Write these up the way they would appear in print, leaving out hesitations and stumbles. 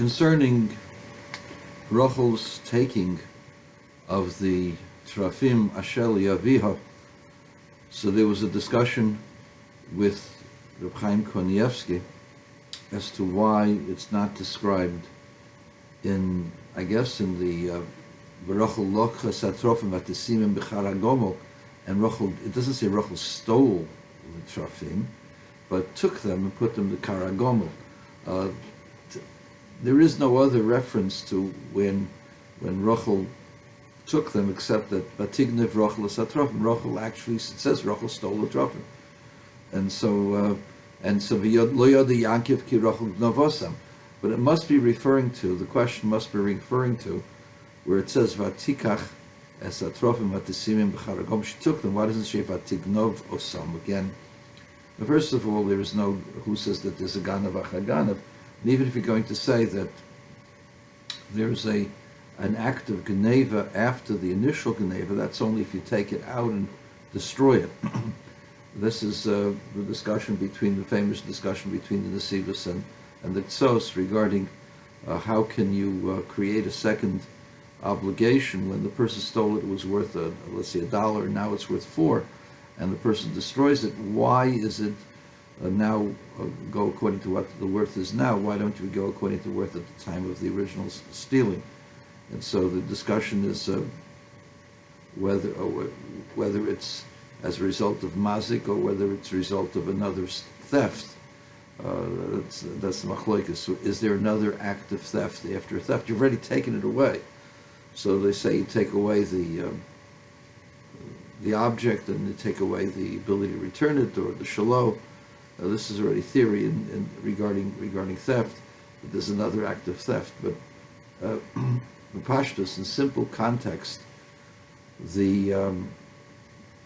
Concerning Rochel's taking of the Trafim Ashel Yaviha, so there was a discussion with Reb Chaim as to why it's not described in, I guess, in the Rochel Lokha Satrofim at the Simim B'chara Gomel, and Rochel, it doesn't say Rochel stole the Trafim, but took them and put them to Kara Gomel. There is no other reference to when Rochel took them, except that Batignev Rochel Satrofim. Rochel actually, it says Rochel stole the Trofim, and so Lo Yoda Yankiv Ki Rochel Gnovosam. But it must be referring to, the question must be referring to, where it says Vatikach es Satrofim Vatisimim B'charagom. She took them. Why doesn't she Vatignov Osam again? First of all, there is no who says that there's a Ganav Achaganav. And even if you're going to say that there's an act of Geneva after the initial Geneva, that's only if you take it out and destroy it. This is the discussion between, the famous discussion between the Nesivos and the Tzos regarding how can you create a second obligation when the person stole it was worth, let's say, $1, and now it's worth $4, and the person destroys it. Why is it now go according to what the worth is now? Why don't you go according to the worth at the time of the original stealing? And so the discussion is whether it's as a result of mazik or whether it's a result of another theft. That's the machloikas. So is there another act of theft after theft? You've already taken it away. So they say you take away the object and you take away the ability to return it, or the shalom. This is already theory in regarding theft, but there's another act of theft. But in Pashtus, in simple context, it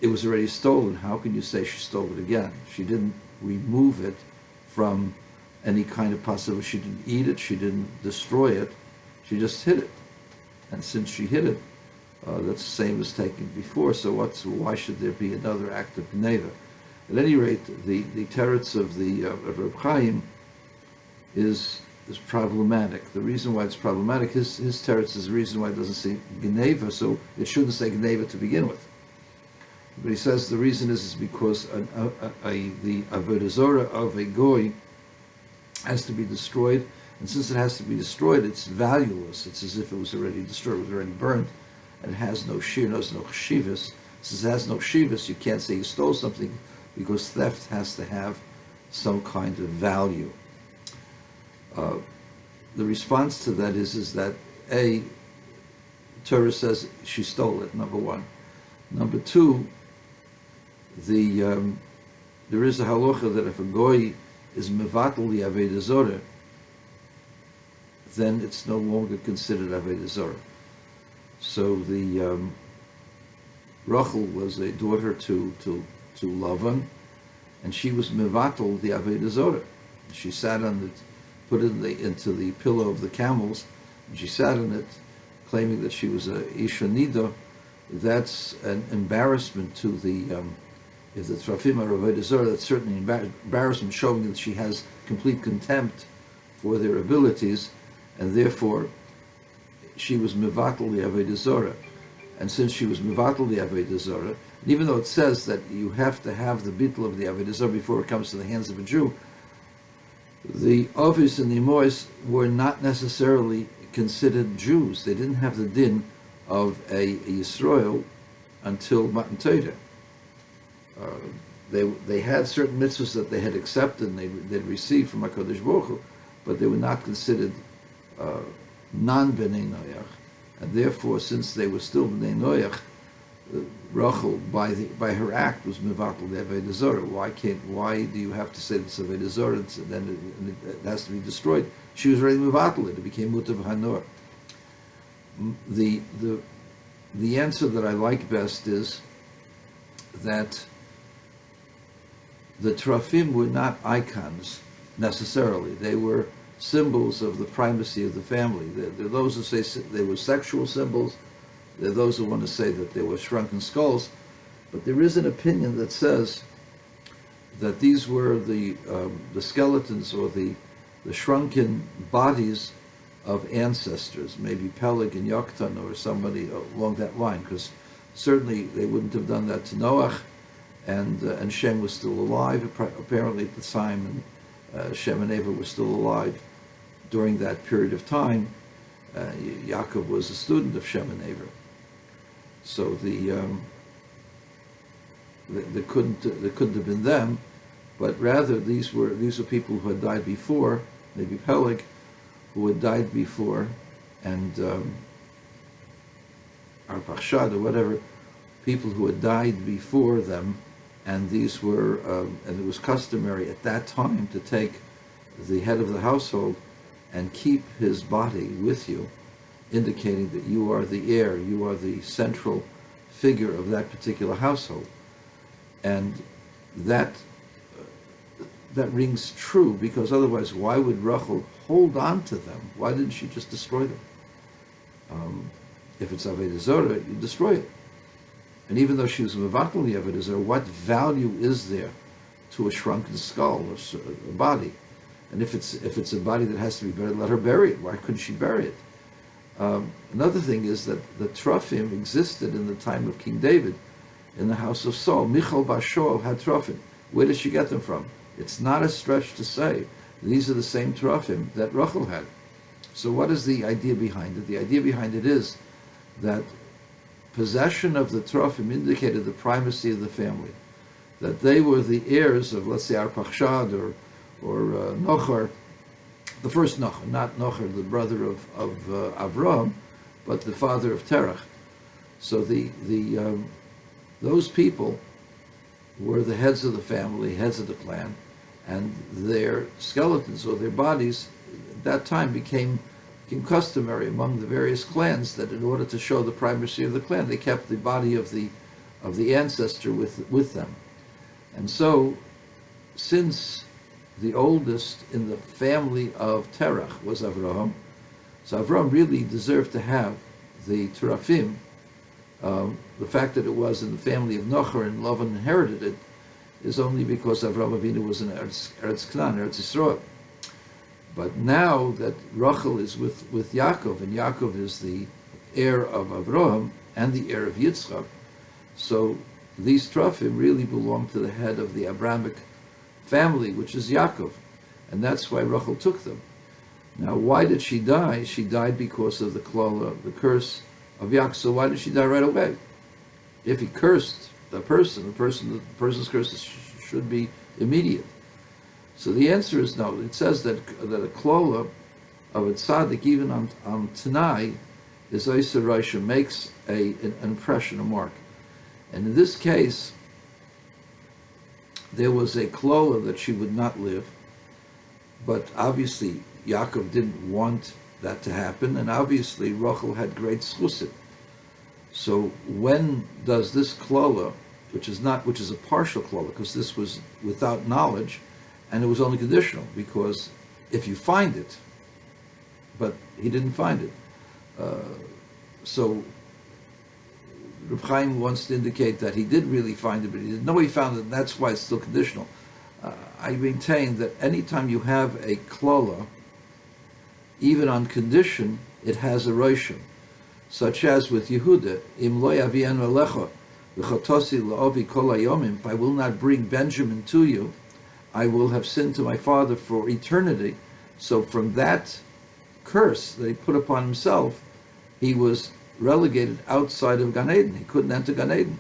was already stolen. How can you say she stole it again? She didn't remove it from any kind of possibility. She didn't eat it. She didn't destroy it. She just hid it. And since she hid it, that's the same as taking it before. So why should there be another act of Geneva? At any rate, the teretz of Reb Chaim is problematic. The reason why it's problematic, his teretz is the reason why it doesn't say Geneva, so it shouldn't say Geneva to begin with. But he says the reason is because the avodah zarah of a goy has to be destroyed, and since it has to be destroyed, it's valueless. It's as if it was already destroyed, it was already burned, and it has no shir, no chshivas. Since it has no shivas, you can't say you stole something, because theft has to have some kind of value. The response to that is that Torah says she stole it, number one. Number two, there is a halacha that if a goy is mevatel the avodah zarah, then it's no longer considered avodah zarah. So the Rochel was a daughter to Lavan, and she was mevatel the avodah zarah. She sat on it, put it into the pillow of the camels, and she sat on it, claiming that she was a isha nida. That's an embarrassment to the if the Trafim are avodah zarah. That's certainly an embarrassment, showing that she has complete contempt for their abilities, and therefore she was mevatel the avodah zarah. And since she was mevatel the avodah zarah, and even though it says that you have to have the bittul of the avodah zarah before it comes to the hands of a Jew, the Ovis and the Imois were not necessarily considered Jews. They didn't have the din of a Yisrael until Matan Torah. They had certain mitzvahs that they had accepted and they'd received from HaKadosh Baruch Hu, but they were not considered non-Bnei Noach. And therefore, since they were still Bnei Noach, Rachel, by her act, was mevatel the avodah zarah. Why do you have to say this avodah zarah and then it has to be destroyed? She was already mevatel it. It became mutav hanor. The answer that I like best is that the Trafim were not icons necessarily. They were symbols of the primacy of the family. There are those who say they were sexual symbols. There are those who want to say that they were shrunken skulls. But there is an opinion that says that these were the skeletons or the shrunken bodies of ancestors, maybe Peleg and Yoktan or somebody along that line, because certainly they wouldn't have done that to Noach, and Shem was still alive apparently at the time, and Shem and Eva were still alive during that period of time. Yaakov was a student of Shem and Eva, so they couldn't have been them, but rather these were people who had died before, maybe Peleg, who had died before, and Arpachshad or whatever, people who had died before them, and these were, and it was customary at that time to take the head of the household and keep his body with you, indicating that you are the heir, you are the central figure of that particular household. And that rings true, because otherwise why would Rachel hold on to them? Why didn't she just destroy them? If it's Avodah Zarah, you destroy it. And even though she was mevatel the Avodah Zarah, what value is there to a shrunken skull or a body? And if it's a body that has to be buried, let her bury it. Why couldn't she bury it? Another thing is that the Trophim existed in the time of King David in the house of Saul. Michal Bashol had Trophim. Where did she get them from? It's not a stretch to say these are the same Trophim that Rachel had. So what is the idea behind it? The idea behind it is that possession of the Trophim indicated the primacy of the family, that they were the heirs of, let's say, Arpachshad or Nochar, the first Nochar, not Nochar, the brother of Avraham, but the father of Terach. So those people were the heads of the family, heads of the clan, and their skeletons or their bodies at that time became customary among the various clans, that in order to show the primacy of the clan, they kept the body of the ancestor with them. And so, since the oldest in the family of Terach was Avraham, so Avraham really deserved to have the Terafim. The fact that it was in the family of Nochar and Lavan inherited it is only because Avraham Avinu was in Eretz Canaan, Eretz Yisrael. But now that Rachel is with Yaakov, and Yaakov is the heir of Avraham and the heir of Yitzchak, so these Trophim really belong to the head of the Abrahamic family, which is Yaakov, and that's why Rachel took them. Now, why did she die? She died because of the klala, the curse of Yaakov. So why did she die right away? If he cursed the person's curse should be immediate. So the answer is no. It says that a klala of a tzaddik, even on Tanai, is Oiseh Rosheh, makes an impression, a mark. And in this case, there was a klala that she would not live, but obviously Yaakov didn't want that to happen, and obviously Rachel had great schusim. So when does this klala, which is a partial klala, because this was without knowledge, and it was only conditional, because if you find it, but he didn't find it. So Reb Chaim wants to indicate that he did really find it, but he didn't know he found it, and that's why it's still conditional. I maintain that anytime you have a klala, even on condition, it has a roshim, such as with Yehuda, Im lo yavienu elecha v'chotosi la'ovi kol hayomim, if I will not bring Benjamin to you, I will have sinned to my father for eternity. So from that curse that he put upon himself, he was relegated outside of Gan Eden. He couldn't enter Gan Eden.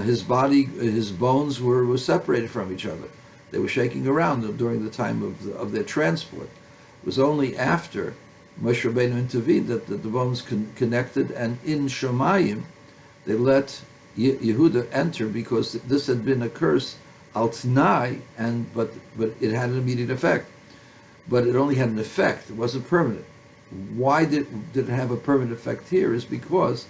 His body, his bones were separated from each other. They were shaking around during the time of their transport. It was only after Moshe Rabbeinu intervened that the bones connected, and in Shemayim they let Yehuda enter, because this had been a curse al T'nai, but it had an immediate effect. But it only had an effect; it wasn't permanent. Why did it have a permanent effect here? Is because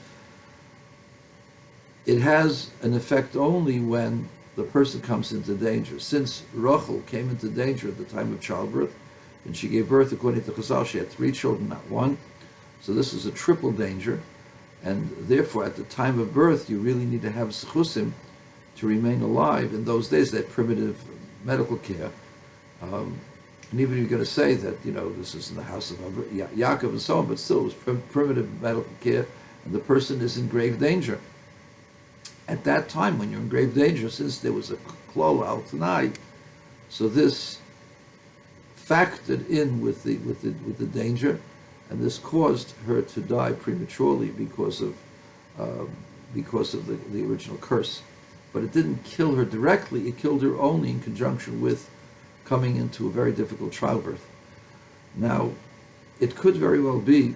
it has an effect only when the person comes into danger. Since Rachel came into danger at the time of childbirth, and she gave birth, according to Chazal, she had 3 children, not 1. So this is a triple danger, and therefore at the time of birth you really need to have sechusim to remain alive. In those days they had primitive medical care, And even if you're going to say that, this is in the house of Yaakov and so on, but still it was primitive medical care, and the person is in grave danger. At that time, when you're in grave danger, since there was a klol al tanai, so this factored in with the danger, and this caused her to die prematurely because of the original curse. But it didn't kill her directly; it killed her only in conjunction with coming into a very difficult childbirth. Now, it could very well be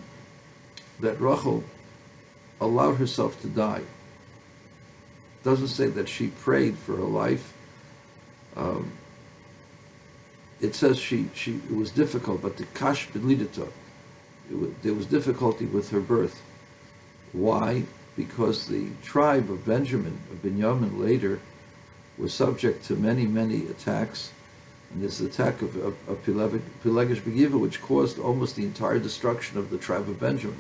that Rochel allowed herself to die. It doesn't say that she prayed for her life. It says it was difficult, but the kash b'lidata, there was difficulty with her birth. Why? Because the tribe of Benjamin later, was subject to many, many attacks. And there's the attack of Pelegish Begiva, which caused almost the entire destruction of the tribe of Benjamin.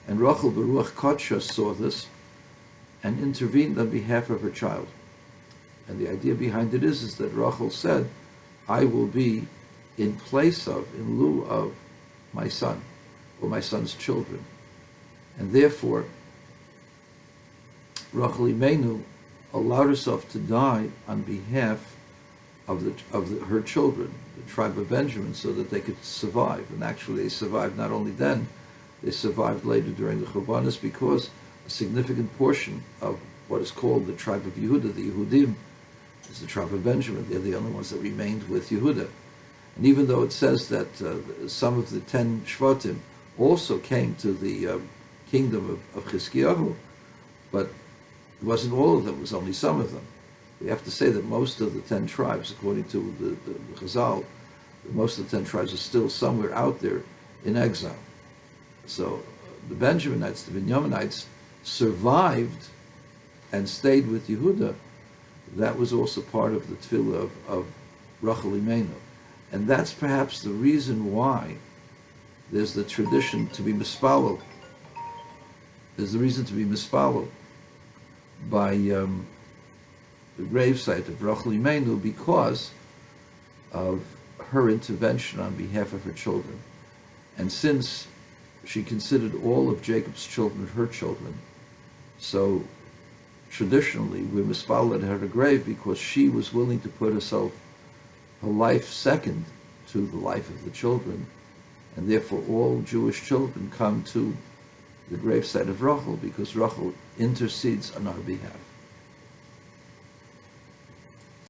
And Rochel Beruach Kodsha saw this and intervened on behalf of her child. And the idea behind it is that Rochel said, I will be in lieu of my son, or my son's children. And therefore, Rachel Imenu allowed herself to die on behalf of her children, the tribe of Benjamin, so that they could survive. And actually they survived not only then, they survived later during the Churbanos, because a significant portion of what is called the tribe of Yehuda, the Yehudim, is the tribe of Benjamin. They're the only ones that remained with Yehuda. And even though it says that some of the 10 Shvatim also came to the kingdom of Chizkiyahu, but it wasn't all of them, it was only some of them. We have to say that most of the 10 tribes, according to the Chazal, most of the 10 tribes are still somewhere out there in exile. So the Benjaminites, the Binyaminites, survived and stayed with Yehuda. That was also part of the tefillah of Rachel Imenu. And that's perhaps the reason why there's the tradition to be mispalel. There's the reason to be mispalel by the gravesite of Rachel Imenu, because of her intervention on behalf of her children. And since she considered all of Jacob's children her children, so traditionally we're mispalel at her grave because she was willing to put her life second to the life of the children, and therefore all Jewish children come to the gravesite of Rachel because Rachel intercedes on our behalf.